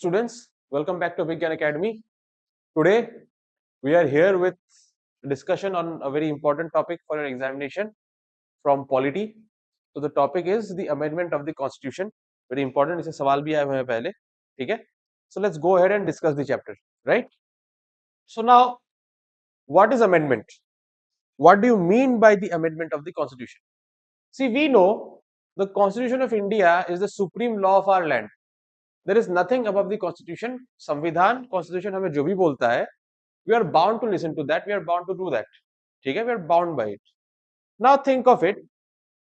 students, welcome back to Vigyan Academy. Today we are here with a discussion on a very important topic for your examination from polity. So the topic is the amendment of the constitution. Very important. इसे सवाल भी आए हुए हैं पहले, ठीक है? So let's go ahead and discuss the chapter, right? So now, what is amendment? What do you mean by the amendment of the constitution? See, we know the Constitution of India is the supreme law of our land. There is nothing above the constitution. संविधान constitution हमें जो भी बोलता है, we are bound to listen to that, we are bound to do that. ठीक है, we are bound by it. Now think of it,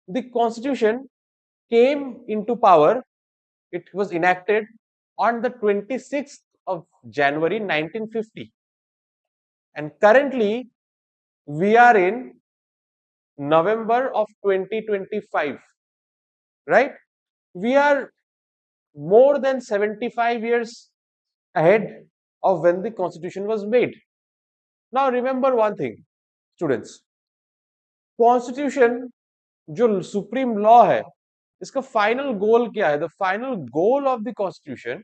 the constitution came into power, it was enacted on the 26th of January 1950, and currently we are in November of 2025, right? We are more than 75 years ahead of when the constitution was made. Now remember one thing, students, constitution जो supreme law है, इसका final goal क्या है? The final goal of the constitution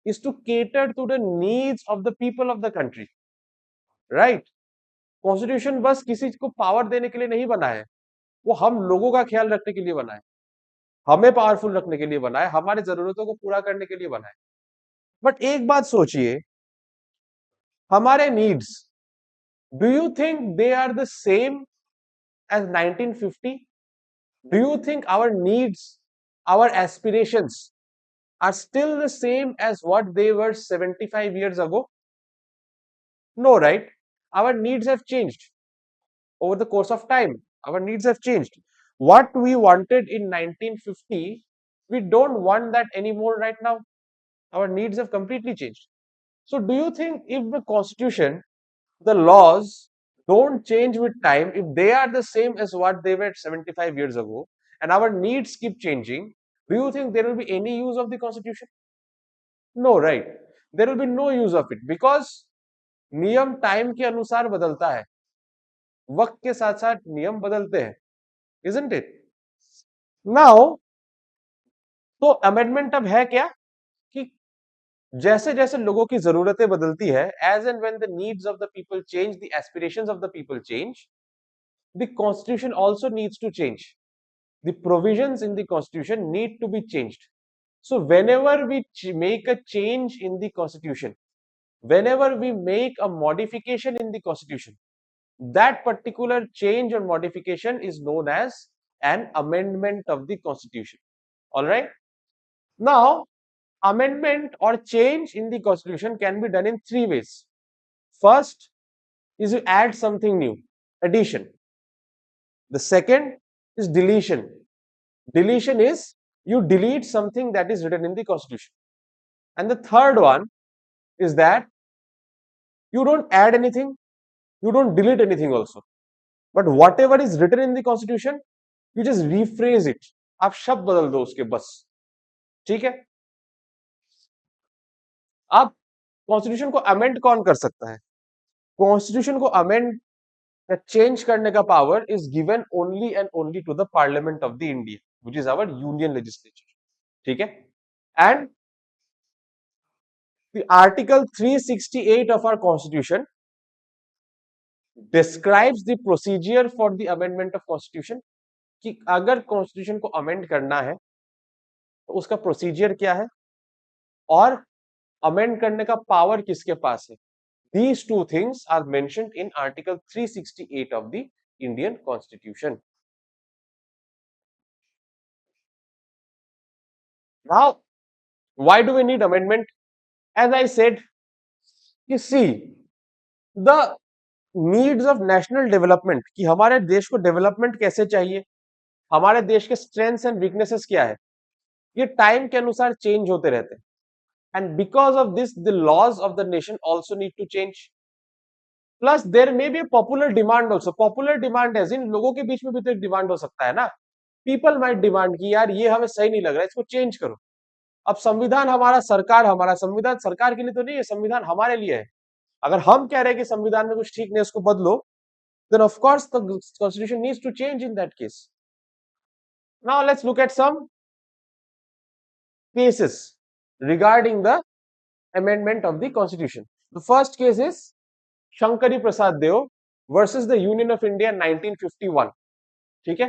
is to cater to the needs of the people of the country, right? Constitution बस किसी को power देने के लिए नहीं बना है, वो हम लोगों का ख्याल रखने के लिए बना है, हमें पावरफुल रखने के लिए बना है, हमारी जरूरतों को पूरा करने के लिए बना है. बट एक बात सोचिए, हमारे needs, do you think they are the same as 1950? Do you think our needs, our aspirations are still the same as what they were 75 years ago? No, right? Our needs have changed over the course of time. Our needs have changed. What we wanted in 1950, we don't want that anymore right now. Our needs have completely changed. So do you think if the constitution, the laws don't change with time, if they are the same as what they were 75 years ago, and our needs keep changing, do you think there will be any use of the constitution? No, right? There will be no use of it, because नियम time के अनुसार बदलता है, वक्त के साथ साथ नियम बदलते हैं, isn't it? Now, तो अमेंडमेंट अब है क्या कि जैसे जैसे लोगों की जरूरतें बदलती है, as and when the needs of the people change, the aspirations of the people change, the constitution also needs to change. The provisions in the constitution need to be changed. So whenever we make a change in the constitution, whenever we make a modification in the constitution, that particular change or modification is known as an amendment of the constitution. All right? Now, amendment or change in the constitution can be done in three ways. First is you add something new, addition. The second is deletion. Deletion is you delete something that is written in the constitution. And the third one is that you don't add anything, you don't delete anything also, but whatever is written in the constitution, you just rephrase it. आप शब्द बदल दो उसके बस, ठीक है? अब constitution को अमेंड कौन कर सकता है? कॉन्स्टिट्यूशन को अमेंड या चेंज करने का power is given only and only to the parliament of the India, which is our union legislature, ठीक है? And the article 368 of our constitution describes the procedure for the amendment of constitution, कि अगर constitution को amend करना है तो उसका procedure क्या है और amend करने का power किसके पास है. These two things are mentioned in article 368 of the Indian constitution. Now, why do we need amendment? As I said, you see, the needs of national development, कि हमारे देश को डेवलपमेंट कैसे चाहिए, हमारे देश के स्ट्रेंथ्स एंड वीकनेसेस क्या है, ये टाइम के अनुसार चेंज होते रहते हैं. And because of this the laws of the nation also need to change. Plus there may be popular demand also. Popular demand है, इन लोगों के बीच में भी तो एक डिमांड हो सकता है ना. पीपल माइट डिमांड कि यार ये हमें सही नहीं लग रहा है, इसको चेंज करो. अब संविधान हमारा, सरकार हमारा, संविधान सरकार के लिए तो नहीं है, संविधान हमारे लिए है. अगर हम कह रहे हैं कि संविधान में कुछ ठीक नहीं, उसको बदलो, then of course the constitution needs to change in that case. Now let's look at some cases regarding the amendment of the constitution. The first case is Shankari Prasad Deo versus the Union of India 1951. ठीक है,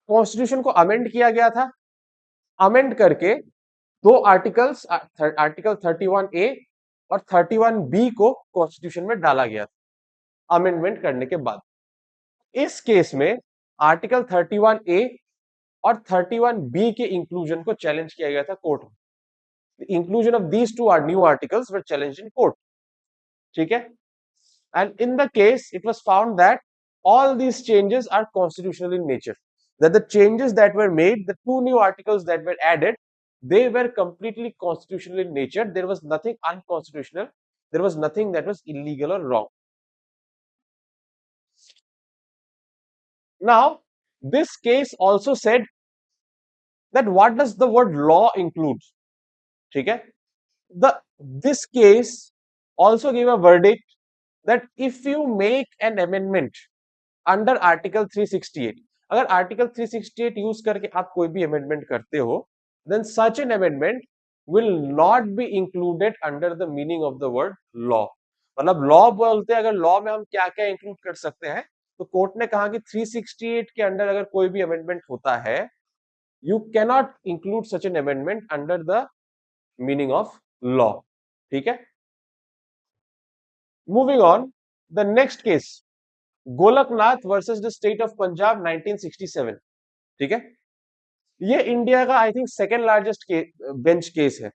constitution को amend किया गया था, amend करके दो articles, article 31A और 31B को कॉन्स्टिट्यूशन में डाला गया था अमेंडमेंट करने के बाद। इस केस में आर्टिकल 31A और 31B के इंक्लूजन को चैलेंज किया गया था कोर्ट में। The inclusion of these two new articles were challenged in court. ठीक है, and in the case it was found that all these changes are constitutional in nature, that the changes that were made, the two new articles that were added, they were completely constitutional in nature. There was nothing unconstitutional, there was nothing that was illegal or wrong. Now this case also said that what does the word law include? ठीक है, this case also gave a verdict that if you make an amendment under article 368, अगर article 368 use करके आप कोई भी amendment करते हो, then such an amendment will not be included under the meaning of the word law. मतलब law बोलते हैं, अगर law में हम क्या क्या include कर सकते हैं, तो कोर्ट ने कहा कि 368 के अंडर अगर कोई भी amendment होता है, you cannot include such an amendment under the meaning of law. ठीक है, moving on, the next case, Golaknath versus the state of Punjab 1967. ठीक है, ये इंडिया का I think second largest bench case है.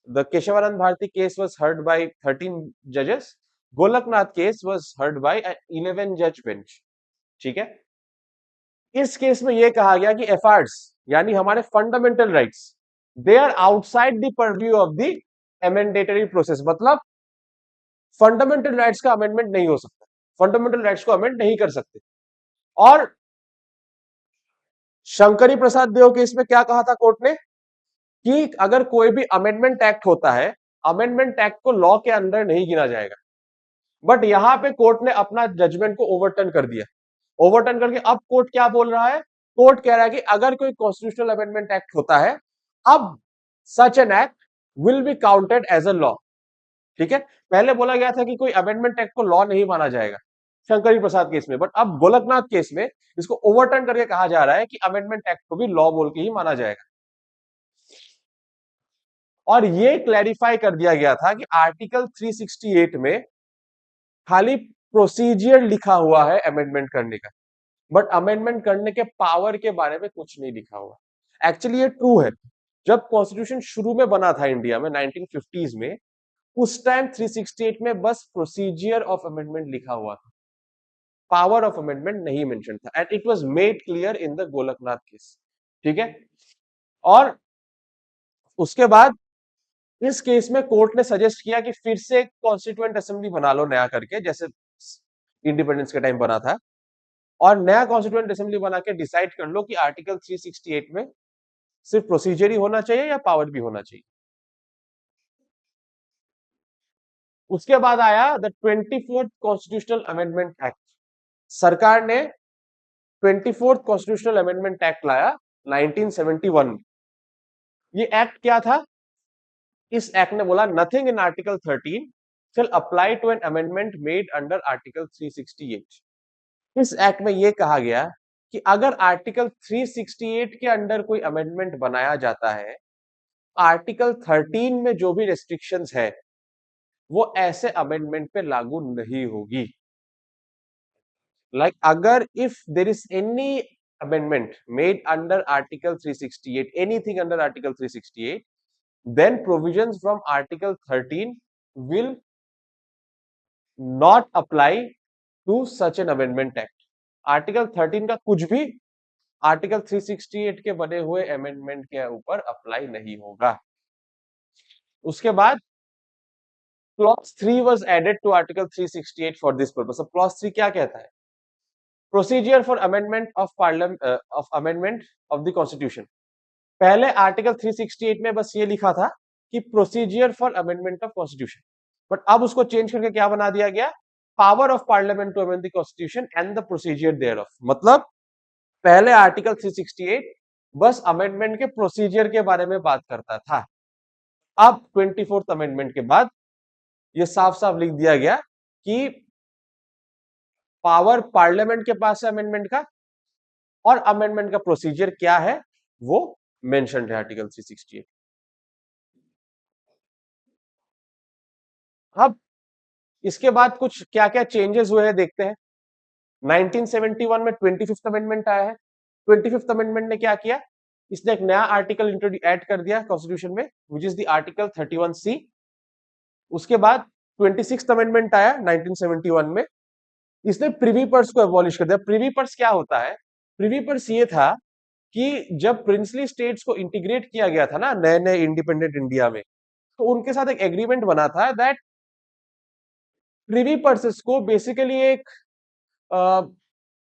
The Kesavananda Bharati case was heard by 13 जजेस, Golaknath case was heard by 11 जज bench. ठीक है, इस केस में यह कहा गया कि एफआरस यानी हमारे fundamental rights, they are outside the purview of the amendatory process. मतलब फंडामेंटल राइट्स का अमेंडमेंट नहीं हो सकता, फंडामेंटल राइट्स को अमेंड नहीं कर सकते. और शंकरी प्रसाद देव केस में क्या कहा था कोर्ट ने कि अगर कोई भी अमेंडमेंट एक्ट होता है, अमेंडमेंट एक्ट को लॉ के अंदर नहीं गिना जाएगा. बट यहां पे कोर्ट ने अपना जजमेंट को ओवरटर्न कर दिया. ओवरटर्न करके अब कोर्ट क्या बोल रहा है, कोर्ट कह रहा है कि अगर कोई कॉन्स्टिट्यूशनल अमेंडमेंट एक्ट होता है, अब such an act will be counted as a law. ठीक है, पहले बोला गया था कि कोई अमेंडमेंट एक्ट को लॉ नहीं माना जाएगा शंकरी प्रसाद केस में, बट अब गोलकनाथ केस में इसको ओवरटर्न करके कहा जा रहा है कि अमेंडमेंट एक्ट को भी लॉ बोल के ही माना जाएगा. और ये क्लैरिफाई कर दिया गया था कि आर्टिकल 368 में खाली प्रोसीजर लिखा हुआ है अमेंडमेंट करने का, बट अमेंडमेंट करने के पावर के बारे में कुछ नहीं लिखा हुआ. एक्चुअली ये ट्रू है. जब कॉन्स्टिट्यूशन शुरू में बना था इंडिया में 1950s में, उस टाइम 368 में बस प्रोसीजर ऑफ अमेंडमेंट लिखा हुआ था, पावर ऑफ अमेंडमेंट नहीं मेंशन था, and it was made clear in the Golaknath case. ठीक है, और उसके बाद इस केस में कोर्ट ने सजेस्ट किया कि फिर से कॉन्स्टिट्यूएंट असेंबली बना लो नया करके, जैसे इंडिपेंडेंस के टाइम बना था, और नया कॉन्स्टिट्यूएंट असेंबली बना के डिसाइड कर लो कि आर्टिकल 368 में सिर्फ प्रोसीजर ही होना चाहिए या पावर भी होना चाहिए. उसके बाद आया the 24th constitutional amendment act. सरकार ने 24th कॉन्स्टिट्यूशनल अमेंडमेंट एक्ट लाया 1971 में. ये एक्ट क्या था, इस एक्ट ने बोला nothing in article 13 shall apply to an amendment made under article 368. इस एक्ट में यह कहा गया कि अगर आर्टिकल 368 के अंडर कोई अमेंडमेंट बनाया जाता है, आर्टिकल 13 में जो भी रेस्ट्रिक्शंस है वो ऐसे अमेंडमेंट पे लागू नहीं होगी. Like agar if there is any amendment made under article 368, anything under article 368, then provisions from article 13 will not apply to such an amendment act. Article 13 का कुछ भी आर्टिकल 368 के बने हुए अमेंडमेंट के ऊपर अप्लाई नहीं होगा. उसके बाद clause 3 was added to article 368 for this purpose. अब क्लॉज 3 क्या कहता है, procedure for amendment of parliament of amendment of the constitution. पहले आर्टिकल 368 में बस ये लिखा था कि procedure for amendment of constitution, but अब उसको चेंज करके क्या बना दिया गया, power of parliament to amend the constitution and the procedure thereof. मतलब पहले आर्टिकल 368 बस अमेंडमेंट के प्रोसीजर के बारे में बात करता था, अब 24th अमेंडमेंट के बाद ये साफ साफ लिख दिया गया कि पावर पार्लियामेंट के पास है अमेंडमेंट का, और अमेंडमेंट का प्रोसीजर क्या है वो मेंशन है आर्टिकल 368। अब इसके बाद कुछ क्या क्या चेंजेस हुए हैं देखते हैं। 1971 में 25th अमेंडमेंट आया है। 25th अमेंडमेंट ने क्या किया, इसने एक नया आर्टिकल ऐड कर दिया कॉन्स्टिट्यूशन में, which is the article 31C। उसके बाद 26th अमेंडमेंट आया 1971 में, इसने प्रिवी पर्स को एबॉलिश कर दिया। प्रिवी पर्स क्या होता है, प्रिवी पर्स ये था कि जब प्रिंसली स्टेट्स को इंटीग्रेट किया गया था ना नए नए इंडिपेंडेंट इंडिया में, तो उनके साथ एक एग्रीमेंट बना था दैट प्रिवी पर्सेस को बेसिकली एक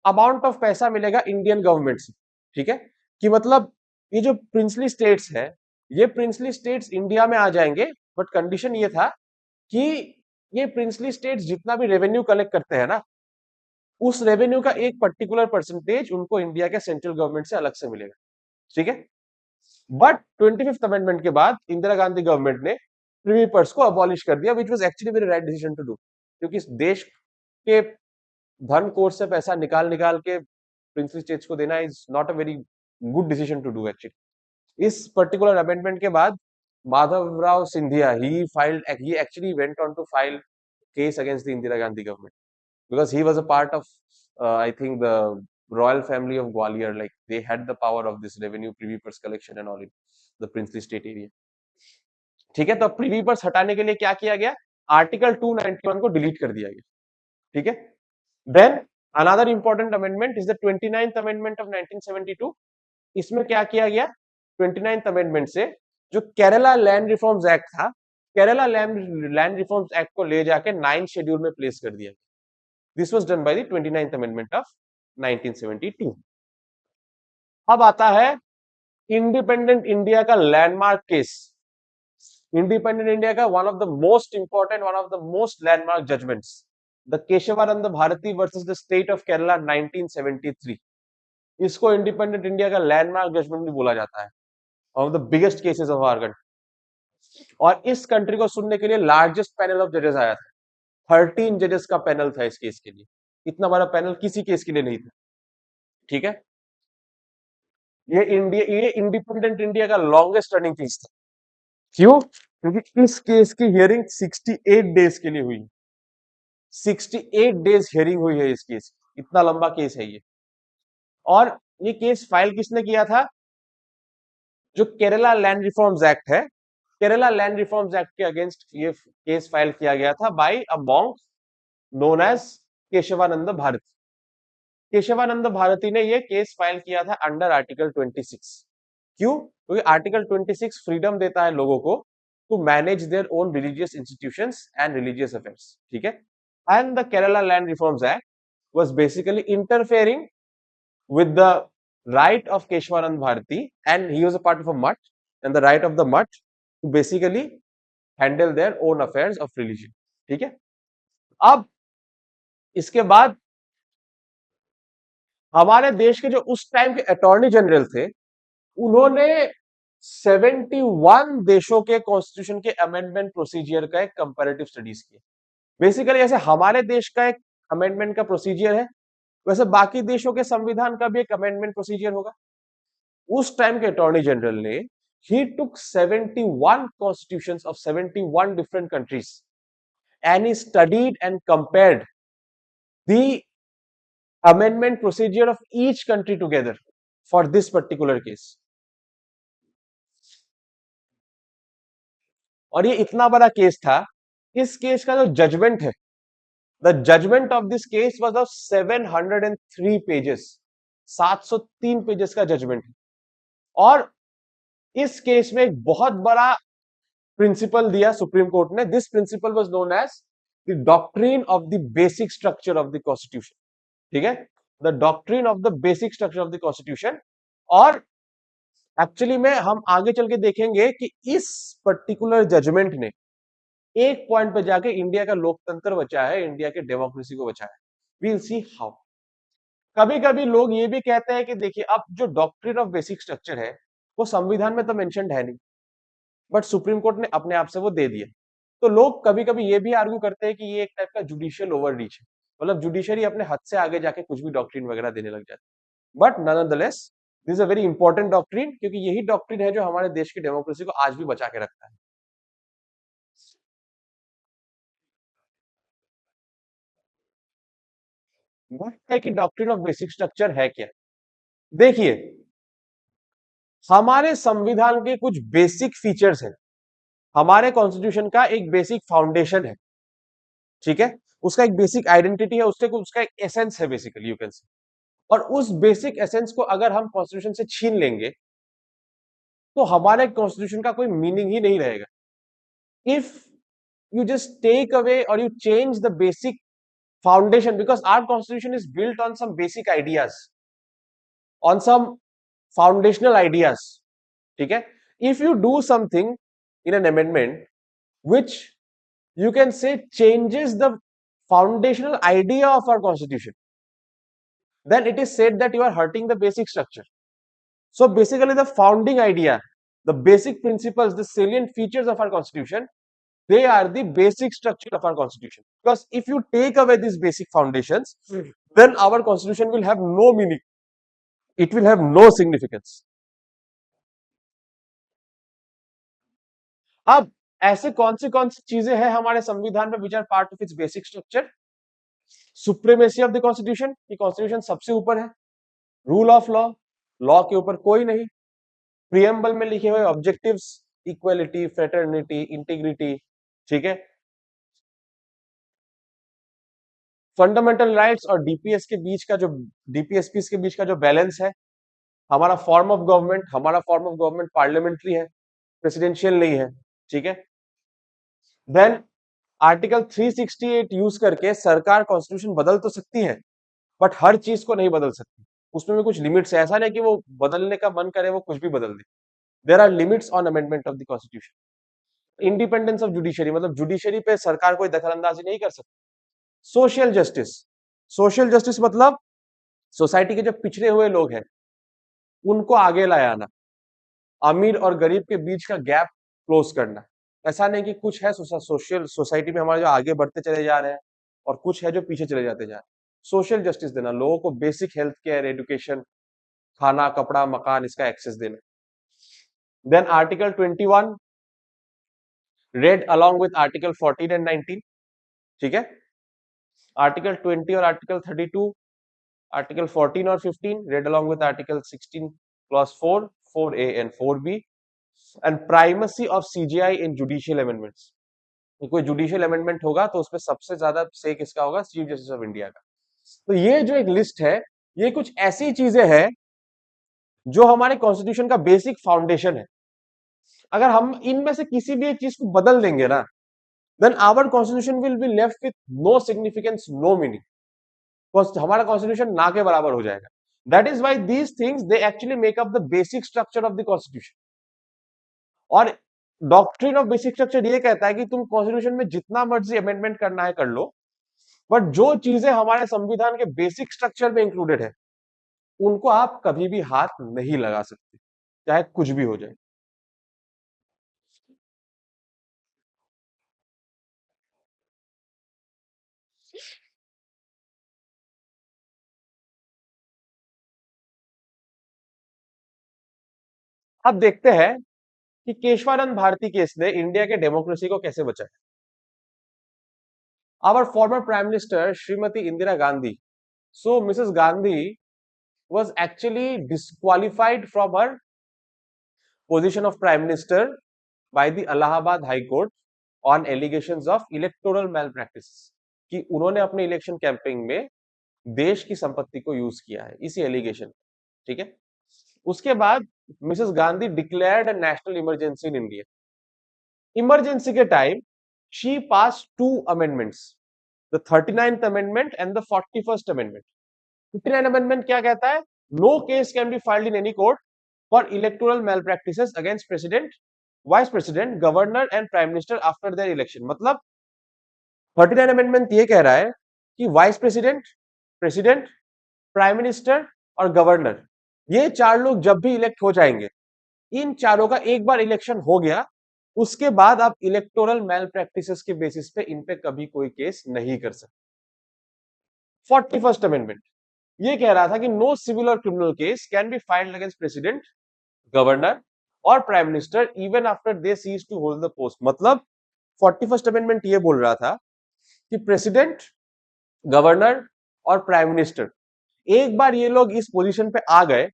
अमाउंट ऑफ पैसा मिलेगा इंडियन गवर्नमेंट से, ठीक है, कि मतलब ये जो प्रिंसली स्टेट्स है, ये प्रिंसली स्टेट्स इंडिया में आ जाएंगे, बट कंडीशन ये था कि ये प्रिंसली स्टेट्स जितना भी रेवेन्यू कलेक्ट करते हैं ना, उस रेवेन्यू का एक पर्टिकुलर परसेंटेज उनको इंडिया के सेंट्रल गवर्नमेंट से अलग से मिलेगा, ठीक है। बट 25th अमेंडमेंट के बाद इंदिरा गांधी गवर्नमेंट ने प्रिवी पर्स को अबॉलिश कर दिया, which was actually very right decision to do, क्योंकि इस देश के धन कोष से पैसा निकाल निकाल के प्रिंसली स्टेट्स को देना is not a very good decision to do actually. इस पर्टिकुलर अमेंडमेंट के बाद Madhavrao Scindia he actually went on to file case against the Indira Gandhi government because he was a part of I think the royal family of Gwalior, like they had the power of this revenue privy purse collection and all in the princely state area, ठीक है। तो privy purse हटाने के लिए क्या किया गया, article 291 को डिलीट कर दिया गया, ठीक है। Then another important amendment is the 29th amendment of 1972। इसमें क्या किया गया, 29th अमेंडमेंट से जो केरला लैंड रिफॉर्म्स एक्ट था, केरला लैंड रिफॉर्म्स एक्ट को ले जाके 9th शेड्यूल में प्लेस कर दिया। This was done by the 29th amendment of 1972। अब आता है इंडिपेंडेंट इंडिया का लैंडमार्क केस, इंडिपेंडेंट इंडिया का one of the most important, one of the most landmark judgments, the Kesavananda Bharati versus the state of Kerala 1973। इसको independent India का landmark judgment भी बोला जाता है, of the biggest cases of our country. और इस country को सुनने के लिए लार्जेस्ट पैनल ऑफ जजेस आया था, 13 जजेस का पैनल था इस केस के लिए। इतना बड़ा पैनल किसी केस के लिए नहीं था, ठीक है। ये इंडिपेंडेंट इंडिया का लॉन्गेस्ट रनिंग केस था। क्यों, क्योंकि इस केस की हियरिंग 68 डेज के लिए हुई, 68 डेज हियरिंग हुई है इस केस, इतना लंबा केस है ये। और ये केस फाइल किसने किया था, जो केरला लैंड रिफॉर्म्स एक्ट है, केरला लैंड रिफॉर्म्स एक्ट के अगेंस्ट ये केस फाइल किया गया था by a monk known as Kesavananda Bharati. Kesavananda Bharati ने ये केस फाइल किया था अंडर आर्टिकल 26। क्यों, क्योंकि आर्टिकल 26 फ्रीडम देता है लोगों को to manage their own religious institutions and religious affairs, ठीक है। And the Kerala land reforms act was basically interfering with the right of Keshwanand Bharati, and he was a part of a mutt, and the right of the mutt to basically handle their own affairs of religion, ठीक है। अब इसके बाद हमारे देश के जो उस टाइम के अटॉर्नी जनरल थे, उन्होंने 71 देशों के कॉन्स्टिट्यूशन के अमेंडमेंट प्रोसीजर का एक कंपैरेटिव स्टडीज किया। बेसिकली ऐसे हमारे देश का एक अमेंडमेंट का प्रोसीजर है, वैसे बाकी देशों के संविधान का भी एक अमेंडमेंट प्रोसीजर होगा। उस टाइम के अटॉर्नी जनरल ने he took 71 constitutions of 71 different countries and he studied and compared the amendment procedure of each country together for this particular case। और ये इतना बड़ा केस था, इस केस का जो जजमेंट है, the judgment of this case was of 703 pages, 703 pages का जजमेंट है। और इस केस में एक बहुत बड़ा प्रिंसिपल दिया सुप्रीम कोर्ट ने, this principle was known as the doctrine of the basic structure of the constitution, ठीक है, the doctrine of the basic structure of the constitution. और एक्चुअली में हम आगे चल के देखेंगे कि इस पर्टिकुलर जजमेंट ने एक पॉइंट पे जाके इंडिया का लोकतंत्र बचा है, इंडिया के डेमोक्रेसी को बचाया है। We will see how. कभी कभी लोग ये भी कहते हैं कि देखिए अब जो डॉक्ट्रिन ऑफ बेसिक स्ट्रक्चर है वो संविधान में तो मेंशन्ड है नहीं, बट सुप्रीम कोर्ट ने अपने आप से वो दे दिया। तो लोग कभी कभी ये भी आर्ग्यू करते हैं कि ये एक टाइप का जुडिशियल ओवररीच है, मतलब जुडिशरी अपने हद से आगे जाके कुछ भी डॉक्ट्रिन वगैरह देने लग जाती है। But nonetheless this is a very important doctrine, क्योंकि यही डॉक्ट्रिन है जो हमारे देश की डेमोक्रेसी को आज भी बचा के रखता है। वो है कि डॉक्ट्रिन ऑफ बेसिक स्ट्रक्चर है क्या। देखिए, हमारे संविधान के कुछ बेसिक फीचर्स हैं, हमारे कॉन्स्टिट्यूशन का एक बेसिक फाउंडेशन है, ठीक है, उसका एक बेसिक आइडेंटिटी है, उसके उसका एक एसेंस है बेसिकली, यू कैन से। और उस बेसिक एसेंस को अगर हम कॉन्स्टिट्यूशन से छीन लेंगे तो हमारे कॉन्स्टिट्यूशन का कोई मीनिंग ही नहीं रहेगा। If you just take away or you change the basic foundation, because our constitution is built on some basic ideas, on some foundational ideas, ठीक है। if you do something in an amendment which you can say changes the foundational idea of our constitution, then it is said that you are hurting the basic structure. So basically the founding idea, the basic principles, the salient features of our constitution, they are the basic structure of our constitution. Because if you take away these basic foundations, then our constitution will have no meaning, it will have no significance. अब ऐसे कौन सी चीजें हैं हमारे संविधान में which are part of its basic structure. Supremacy of the constitution, कि constitution सबसे ऊपर है। रूल ऑफ लॉ, लॉ के ऊपर कोई नहीं। प्रियम्बल में लिखे हुए ऑब्जेक्टिव्स, इक्वलिटी, फ्रेटर्निटी, इंटीग्रिटी, ठीक है। फंडामेंटल राइट्स और डीपीएस के बीच का जो डीपीएसपी के बीच का जो बैलेंस है। हमारा फॉर्म ऑफ गवर्नमेंट, हमारा फॉर्म ऑफ गवर्नमेंट पार्लियामेंट्री है, प्रेसिडेंशियल नहीं है, ठीक है। देन आर्टिकल 368 यूज करके सरकार कॉन्स्टिट्यूशन बदल तो सकती है, बट हर चीज को नहीं बदल सकती, उसमें भी कुछ लिमिट्स है। ऐसा नहीं कि वो बदलने का मन करे वो कुछ भी बदल दे। There are limits on amendment of the constitution. Independence of judiciary, मतलब जुडिशरी पे सरकार कोई दखलंदाजी नहीं कर सकती। सोशल जस्टिस, सोशल जस्टिस मतलब सोसाइटी के जो पिछड़े हुए लोग हैं उनको आगे लाया आना, अमीर और गरीब के बीच का गैप क्लोज करना। ऐसा नहीं कि कुछ है सोशल सोसाइटी में हमारे जो आगे बढ़ते चले जा रहे हैं और कुछ है जो पीछे चले जाते जा रहे हैं। सोशल जस्टिस देना, लोगों को बेसिक हेल्थ केयर, एजुकेशन, खाना, कपड़ा, मकान, इसका एक्सेस देना। Then article 21 read along with article 14 and 19, ठीक है। आर्टिकल 20 और आर्टिकल 32, आर्टिकल 14 और 15 red along with article 16 clause 4, 4A and 4B। And primacy of CGI in judicial amendments, कोई जुडिशियल अमेंडमेंट होगा तो उसमें सबसे ज्यादा से किसका होगा, चीफ जस्टिस ऑफ इंडिया का। तो ये जो एक लिस्ट है, ये कुछ ऐसी चीजें हैं जो हमारे कॉन्स्टिट्यूशन का बेसिक फाउंडेशन है। अगर हम इनमें से किसी भी एक चीज को बदल देंगे ना, then our constitution will be left with no significance, no meaning. हमारा कॉन्स्टिट्यूशन ना के बराबर हो जाएगा। That is why these things they actually make up the basic structure of the constitution. और डॉक्ट्रिन ऑफ बेसिक स्ट्रक्चर ये कहता है कि तुम कॉन्स्टिट्यूशन में जितना मर्जी अमेंडमेंट करना है कर लो, बट जो चीजें हमारे संविधान के बेसिक स्ट्रक्चर में इंक्लूडेड है उनको आप कभी भी हाथ नहीं लगा सकते, चाहे कुछ भी हो जाए। अब देखते हैं कि केशवानंद भारती केस ने इंडिया के डेमोक्रेसी को कैसे बचाया। Our former prime minister Shrimati Indira Gandhi, so Mrs. Gandhi was actually disqualified from her position of prime minister by the Allahabad High Court on allegations of electoral malpractice, कि उन्होंने अपने इलेक्शन कैंपेनिंग में देश की संपत्ति को यूज किया है, इसी एलिगेशन, ठीक है। उसके बाद Mrs Gandhi declared a national emergency in India. Emergency के time she pass two amendments, the 39th amendment and the 41st amendment. 59 amendment क्या कहता है, no case can be filed in any court for electoral malpractices against president, vice president, governor and prime minister after their election. मतलब 39 amendment ये कह रहा है कि vice president, president, prime minister और गवर्नर, ये चार लोग जब भी इलेक्ट हो जाएंगे, इन चारों का एक बार इलेक्शन हो गया उसके बाद आप इलेक्टोरल मैल प्रैक्टिसेस के बेसिस पे इन पे कभी कोई केस नहीं कर सकते। 41st अमेंडमेंट ये कह रहा था कि नो सिविल और criminal case can be filed against president, governor और prime minister even after they cease to hold the post. मतलब 41st अमेंडमेंट ये बोल रहा था कि प्रेसिडेंट, गवर्नर और प्राइम मिनिस्टर एक बार ये लोग इस पोजीशन पे आ गए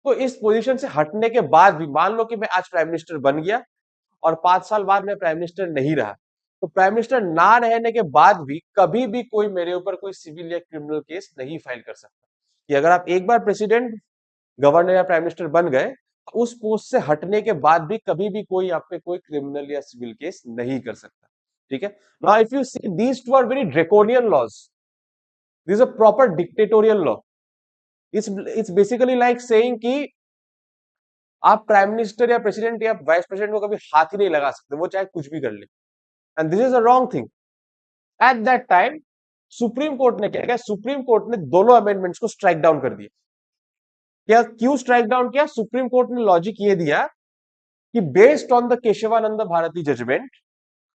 तो इस पोजीशन से हटने के बाद भी, मान लो कि मैं आज प्राइम मिनिस्टर बन गया और 5 साल बाद मैं प्राइम मिनिस्टर नहीं रहा, तो प्राइम मिनिस्टर ना रहने के बाद भी कभी भी कोई मेरे ऊपर कोई सिविल या क्रिमिनल केस नहीं फाइल कर सकता। कि अगर आप एक बार प्रेसिडेंट, गवर्नर या प्राइम मिनिस्टर बन गए, उस पोस्ट से हटने के बाद भी कभी भी कोई आप पे कोई क्रिमिनल या सिविल केस नहीं कर सकता। ठीक है। Now if you see these two are very draconian laws, this a proper dictatorial law. It's basically like saying कि आप प्राइम मिनिस्टर या प्रेसिडेंट या वाइस प्रेसिडेंट को कभी हाथ ही नहीं लगा सकते, वो चाहे कुछ भी कर ले। And this is a wrong thing. At that time supreme court ने क्या किया? सुप्रीम कोर्ट ने दोनों अमेंडमेंट्स को स्ट्राइक डाउन कर दिया। क्या, क्यों स्ट्राइक डाउन किया? सुप्रीम कोर्ट ने लॉजिक ये दिया कि based on the Kesavananda Bharati judgment,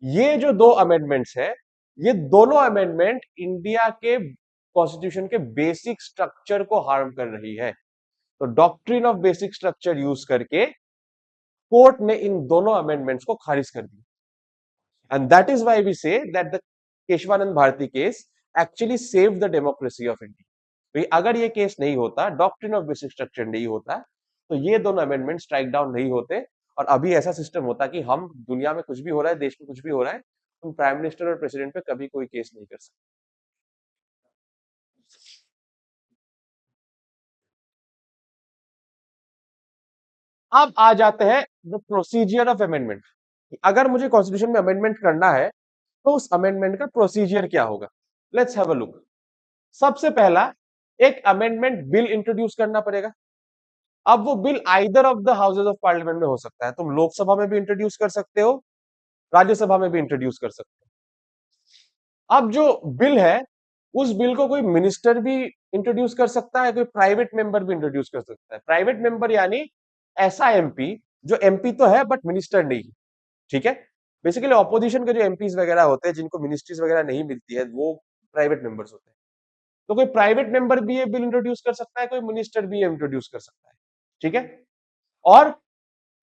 ये जो दो अमेंडमेंट्स है, ये दोनों अमेंडमेंट इंडिया के कॉन्स्टिट्यूशन के बेसिक स्ट्रक्चर को हार्म कर रही है। तो doctrine of basic structure use करके कोर्ट ने इन दोनों अमेंडमेंट्स को खारिज कर दिया। And that is why we say that the Kesavananda Bharati case actually save the democracy of India. अगर ये केस नहीं होता, डॉक्ट्रिन ऑफ बेसिक स्ट्रक्चर नहीं होता, तो ये दोनों अमेंडमेंट स्ट्राइक डाउन नहीं होते और अभी ऐसा सिस्टम होता कि हम, दुनिया में कुछ भी हो रहा है, देश में कुछ भी हो रहा है, तुम प्राइम मिनिस्टर और प्रेसिडेंट पे कभी कोई केस नहीं कर सकते। अब आ जाते हैं द प्रोसीजर ऑफ अमेंडमेंट। अगर मुझे कॉन्स्टिट्यूशन में अमेंडमेंट करना है तो उस अमेंडमेंट का प्रोसीजर क्या होगा? Let's have a look. सबसे पहला, एक अमेंडमेंट बिल इंट्रोड्यूस करना पड़ेगा। अब वो bill either of the houses of parliament में हो सकता है। तुम लोकसभा में भी इंट्रोड्यूस कर सकते हो, राज्यसभा में भी इंट्रोड्यूस कर सकते हो। अब जो बिल है, उस बिल को कोई मिनिस्टर भी इंट्रोड्यूस कर सकता है, कोई प्राइवेट मेंबर भी इंट्रोड्यूस कर सकता है। प्राइवेट मेंबर यानी ऐसा एमपी जो एमपी तो है बट मिनिस्टर नहीं। ठीक है। बेसिकली ऑपोजिशन के जो एमपीज वगैरह होते हैं, जिनको मिनिस्ट्रीज वगैरह नहीं मिलती है, वो प्राइवेट मेंबर्स होते हैं। तो कोई प्राइवेट मेंबर भी ये बिल इंट्रोड्यूस कर सकता है, कोई मिनिस्टर भी ये इंट्रोड्यूस कर सकता है। ठीक है। और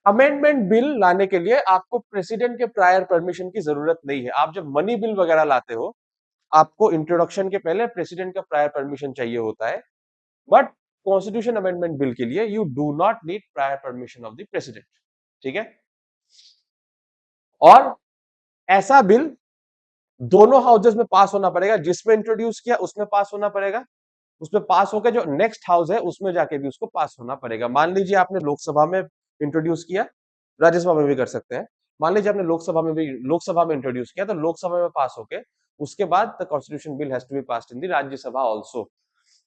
अमेंडमेंट बिल लाने के लिए आपको प्रेसिडेंट के प्रायर परमिशन की जरूरत नहीं है। आप जब मनी बिल वगैरह लाते हो, आपको इंट्रोडक्शन के पहले प्रेसिडेंट का प्रायर परमिशन चाहिए होता है। बट कॉन्स्टिट्यूशन अमेंडमेंट बिल के लिए you do not need prior permission of the president. ठीक है। और ऐसा बिल दोनों हाउसेस में पास होना पड़ेगा। जिसमें इंट्रोड्यूस किया उसमें पास होना पड़ेगा, उसमें पास होकर जो नेक्स्ट हाउस है उसमें जाके भी उसको पास होना पड़ेगा। मान लीजिए आपने लोकसभा में इंट्रोड्यूस किया, राज्यसभा में भी कर सकते हैं। मान लीजिए आपने लोकसभा में इंट्रोड्यूस किया, तो लोकसभा में पास होके उसके बाद the constitution bill has to be passed in the Rajya Sabha also.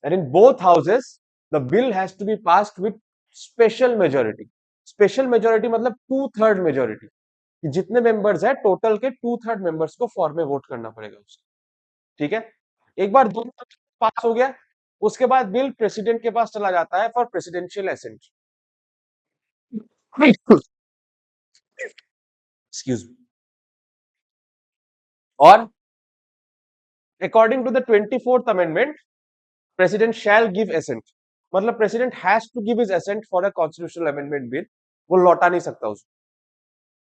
And in both houses the bill has to be passed with special majority. Special majority मतलब 2/3 मेजोरिटी, कि जितने मेंबर्स है टोटल के 2/3 मेंबर्स को फॉर में वोट करना पड़ेगा उसको। ठीक है। एक बार दोनों पास हो गया, उसके बाद बिल प्रेसिडेंट के पास चला जाता है for presidential assent. Excuse me. और according to the 24th amendment, president shall give assent. मतलब president has to give his assent for a constitutional amendment bill. वो लौटा नहीं सकता उसको।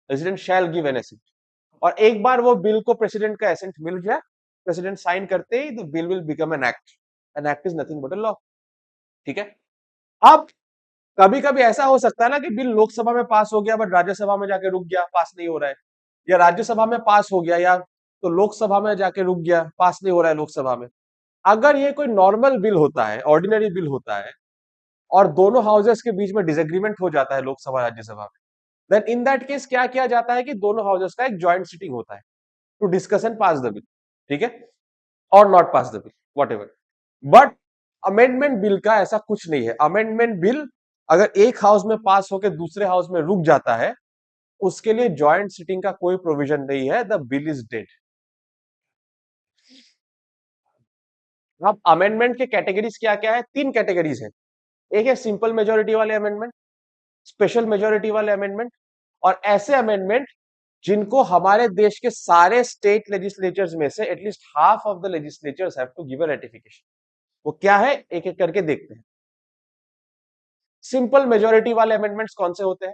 President shall give an assent. और एक बार वो बिल को प्रेसिडेंट का एसेंट मिल गया, प्रेसिडेंट साइन करते ही the bill will become an act. An act is nothing but a law. ठीक है। अब कभी कभी ऐसा हो सकता है ना कि बिल लोकसभा में पास हो गया बट राज्यसभा में जाके रुक गया, पास नहीं हो रहा है, या राज्यसभा में पास हो गया या तो लोकसभा में जाके रुक गया, पास नहीं हो रहा है लोकसभा में। अगर ये कोई नॉर्मल बिल होता है, ऑर्डिनरी बिल होता है, और दोनों हाउसेस के बीच में डिसएग्रीमेंट हो जाता है लोकसभा राज्यसभा में, देन इन दैट केस क्या किया जाता है कि दोनों हाउसेस का एक जॉइंट सिटिंग होता है to discuss and pass the bill. ठीक है। और not pass the bill, whatever. But amendment bill का ऐसा कुछ नहीं है। अमेंडमेंट बिल अगर एक हाउस में पास होकर दूसरे हाउस में रुक जाता है, उसके लिए जॉइंट सिटिंग का कोई प्रोविजन नहीं है। The bill is dead. अब अमेंडमेंट के कैटेगरीज क्या क्या है? 3 कैटेगरीज है। एक है सिंपल मेजोरिटी वाले अमेंडमेंट, स्पेशल मेजोरिटी वाले अमेंडमेंट और ऐसे अमेंडमेंट जिनको हमारे देश के सारे स्टेट लेजिस्लेचर्स में से at least half of the legislatures have to give a ratification. वो क्या है, एक एक करके देखते हैं। सिंपल मेजोरिटी वाले अमेंडमेंट्स कौन से होते हैं?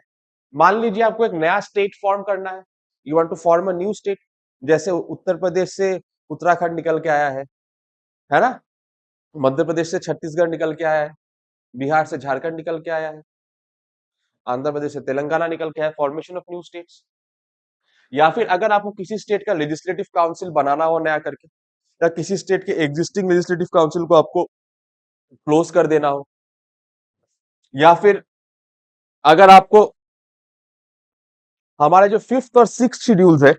मान लीजिए आपको एक नया स्टेट फॉर्म करना है, you want to form a new state, जैसे उत्तर प्रदेश से उत्तराखंड निकल के आया है ना? मध्य प्रदेश से छत्तीसगढ़ निकल के आया है, बिहार से झारखंड निकल के आया है, आंध्र प्रदेश से तेलंगाना निकल के आया है, फॉर्मेशन ऑफ न्यू स्टेट्स। या फिर अगर आपको किसी स्टेट का लेजिस्लेटिव काउंसिल बनाना हो नया करके, या किसी स्टेट के एग्जिस्टिंग लेजिस्लेटिव काउंसिल को आपको क्लोज कर देना हो, या फिर अगर आपको हमारे जो फिफ्थ और सिक्स शेड्यूल्स है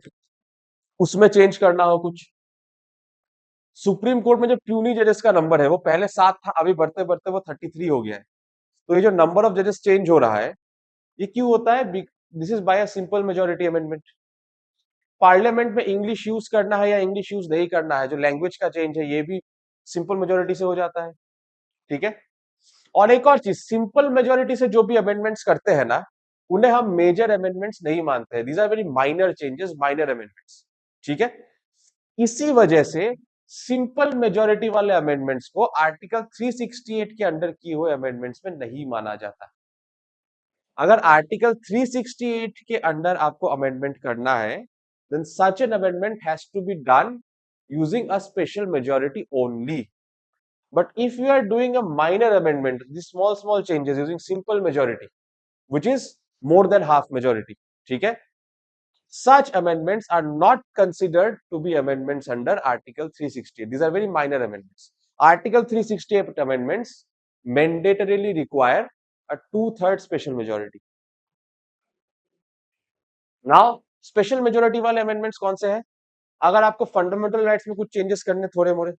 उसमें चेंज करना हो कुछ। सुप्रीम कोर्ट में जो प्यूनी जजेस का नंबर है वो पहले 7 था, अभी बढ़ते बढ़ते वो 33 हो गया है। तो ये जो नंबर ऑफ जजेस चेंज हो रहा है, ये क्यों होता है? This is by a simple majority amendment. Parliament में इंग्लिश यूज करना है या इंग्लिश यूज नहीं करना है, जो लैंग्वेज का चेंज है, ये भी सिंपल मेजोरिटी से हो जाता है। ठीक है। और एक और चीज, सिंपल मेजोरिटी से जो भी अमेंडमेंट्स करते हैं ना, उन्हें हम मेजर अमेंडमेंट्स नहीं मानते हैं। These are very minor changes, minor amendments. ठीक है। इसी वजह से सिंपल मेजोरिटी वाले अमेंडमेंट्स को आर्टिकल 368 के अंडर किए हुए अमेंडमेंट्स में नहीं माना जाता। अगर आर्टिकल 368 के अंडर आपको अमेंडमेंट करना है, then such an amendment has to be done using a special majority only. But if you are doing a minor amendment, these small changes using simple majority, which is more than half majority, ठीक है, such amendments are not considered to be amendments under Article 368. These are very minor amendments. Article 368 amendments mandatorily require a 2/3 special majority. Now special majority वाले amendments कौन से हैं? अगर आपको fundamental rights में कुछ चेंजेस करने थोड़े मोड़े,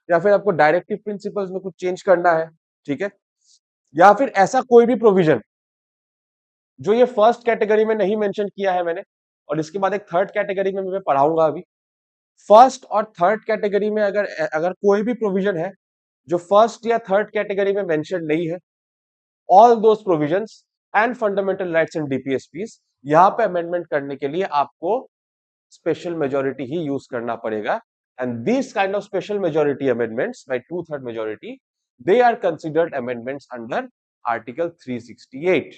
या फिर आपको डायरेक्टिव प्रिंसिपल्स में कुछ चेंज करना है, ठीक है, या फिर ऐसा कोई भी प्रोविजन जो ये फर्स्ट कैटेगरी में नहीं मेंशन किया है मैंने, और इसके बाद एक थर्ड कैटेगरी में मैं पढ़ाऊंगा अभी। फर्स्ट और थर्ड कैटेगरी में अगर अगर कोई भी प्रोविजन है जो फर्स्ट या थर्ड कैटेगरी में मेंशन नहीं है, all those provisions and fundamental rights and DPSPs, यहां पे अमेंडमेंट करने के लिए आपको स्पेशल मेजोरिटी ही यूज करना पड़ेगा। And this kind of special majority amendments by 2/3 majority, they are considered amendments under article 368।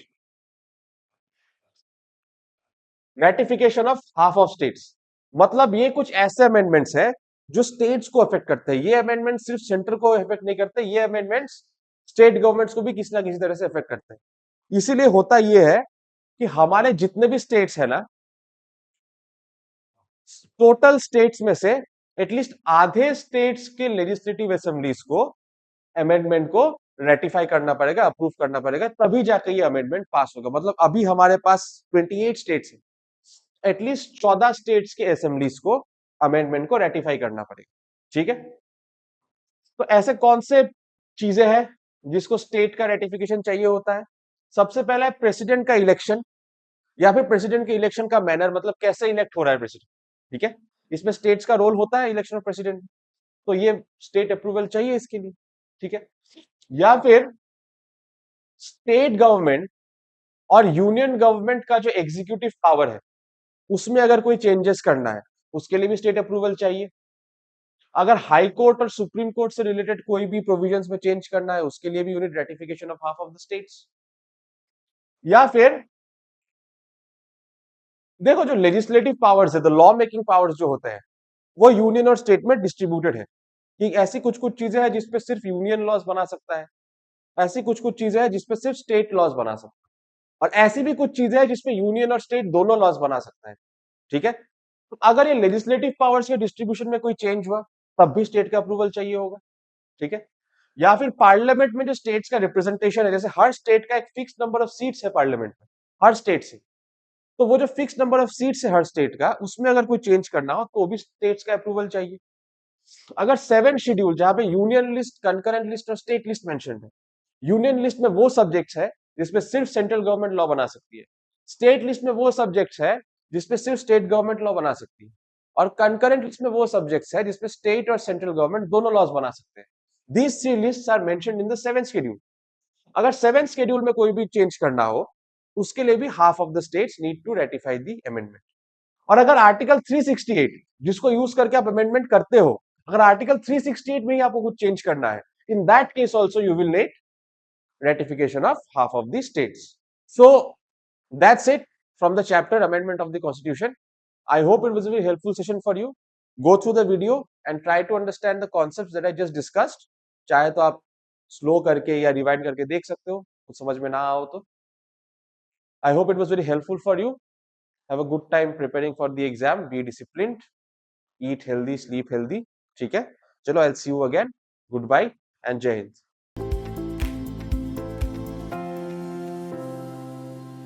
Ratification of half of states, मतलब ये कुछ ऐसे अमेंडमेंट्स है जो स्टेट्स को अफेक्ट करते हैं। ये अमेंडमेंट सिर्फ सेंटर को अफेक्ट नहीं करते, ये अमेंडमेंट्स स्टेट गवर्नमेंट्स को भी किसी ना किसी तरह से अफेक्ट करते हैं। इसीलिए होता ये है कि हमारे जितने भी स्टेट्स है ना, टोटल स्टेट्स में से एटलीस्ट आधे स्टेट्स के लेजिस्लेटिव असेंबलीज को अमेंडमेंट को रेटिफाई करना पड़ेगा, अप्रूव करना पड़ेगा, तभी जाकर ये अमेंडमेंट पास होगा। मतलब अभी हमारे पास 28 स्टेट्स है, एटलीस्ट 14 स्टेट्स के असेंबलीज को अमेंडमेंट को रेटिफाई करना पड़ेगा। ठीक है। तो ऐसे कौन से चीजें हैं जिसको स्टेट का रेटिफिकेशन चाहिए होता है? सबसे पहला है प्रेसिडेंट का इलेक्शन, या फिर प्रेसिडेंट के इलेक्शन का मैनर, मतलब कैसे इलेक्ट हो रहा है प्रेसिडेंट। ठीक है। इसमें स्टेट्स का रोल होता है इलेक्शन ऑफ प्रेसिडेंट, तो ये स्टेट अप्रूवल चाहिए इसके लिए। ठीक है। या फिर स्टेट गवर्नमेंट और यूनियन गवर्नमेंट का जो एग्जीक्यूटिव पावर है उसमें अगर कोई चेंजेस करना है, उसके लिए भी स्टेट अप्रूवल चाहिए। अगर हाई कोर्ट और सुप्रीम कोर्ट से रिलेटेड कोई भी प्रोविजंस में चेंज करना है, उसके लिए भी unit ratification of half of the states. या फिर देखो, जो लेजिस्लेटिव पावर्स है, द लॉ मेकिंग पावर्स जो होते हैं, वो यूनियन और स्टेट में डिस्ट्रीब्यूटेड है। कि ऐसी कुछ कुछ चीजें हैं जिसपे सिर्फ यूनियन लॉज बना सकता है, ऐसी कुछ कुछ चीजें हैं जिसपे सिर्फ स्टेट लॉज बना सकता है, और ऐसी भी कुछ चीजें हैं जिसपे यूनियन और स्टेट दोनों लॉज बना सकता है। ठीक है। तो अगर ये लेजिस्लेटिव पावर्स के डिस्ट्रीब्यूशन में कोई चेंज हुआ, तब भी स्टेट का अप्रूवल चाहिए होगा। ठीक है। या फिर पार्लियामेंट में जो स्टेट्स का रिप्रेजेंटेशन है, जैसे हर स्टेट का एक फिक्स नंबर ऑफ सीट्स है पार्लियामेंट में, हर स्टेट से, तो वो जो फिक्स नंबर ऑफ सीट्स है हर स्टेट का, उसमें अगर कोई चेंज करना हो तो भी स्टेट्स का अप्रूवल चाहिए। अगर 7 शेड्यूल जहां पे यूनियन लिस्ट, कंकरेंट लिस्ट और स्टेट लिस्ट मेंशन है, यूनियन लिस्ट में वो सब्जेक्ट्स है जिसमें सिर्फ सेंट्रल गवर्नमेंट लॉ बना सकती है, स्टेट लिस्ट में वो सब्जेक्ट्स है जिसपे सिर्फ स्टेट गवर्नमेंट लॉ बना सकती है, और कंकरेंट लिस्ट में वो सब्जेक्ट्स है जिसपे स्टेट और सेंट्रल गवर्नमेंट दोनों लॉज बना सकते हैं। These 3 lists are mentioned in the 7th schedule. अगर 7th शेड्यूल में कोई भी चेंज करना हो, उसके लिए भी half of the states need to ratify the amendment. और अगर आर्टिकल 368 जिसको यूज करके आप अमेंडमेंट करते हो, अगर आर्टिकल 368 में ही आपको कुछ चेंज करना है, in that case also you will need ratification of half of the states. So that's it from the chapter amendment of the constitution. I hope it was a very helpful session for you. Go through the video and try to understand the concepts that I just discussed. चाहे तो आप slow करके या rewind करके देख सकते हो, कुछ समझ में ना आओ तो। I hope it was very helpful for you. Have a good time preparing for the exam. Be disciplined. Eat healthy, sleep healthy. ठीक है, चलो, I'll see you again. Goodbye and Jai Hind.